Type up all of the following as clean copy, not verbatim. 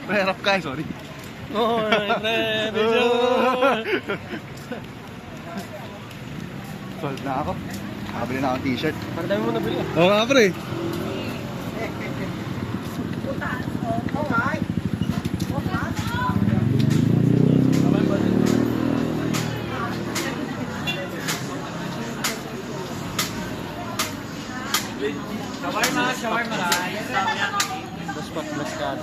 Pre-rap ka, sorry. Oh, medyo. Sold na ako. Nakabili na akong t-shirt. Ang dami mo nabili. Oo nga, pre. Shawarma. Baspat baskat.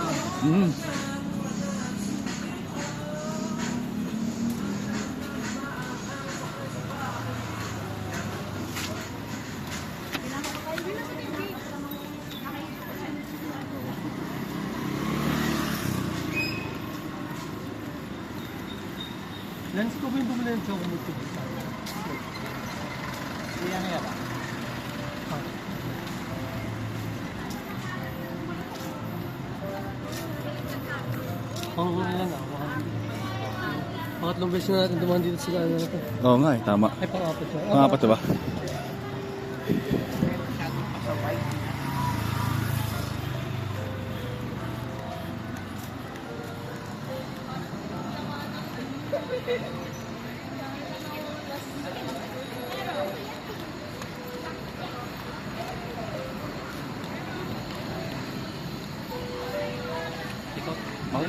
Lens ko ba yung bumili ng chocolate? Iyan nga ba? Pangulo lang ako. Pangatlong beses na natin dumaan dito sa ano na ito. Oo nga eh, tama. Ay, pang-apat siya. Pangapat ba?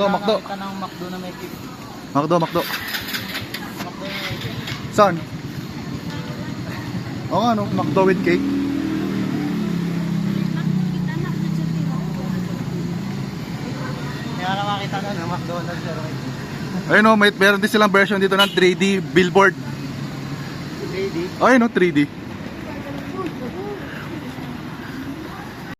Makdo. Ito ng McDo na may cake. Makdo. McDo na may cake. Saan? Oo nga, no? Makdo with cake. Kaya na makita na ng McDonald's. Ayun, no? Meron din silang version dito ng 3D billboard. 3D. Ayun, no? 3D.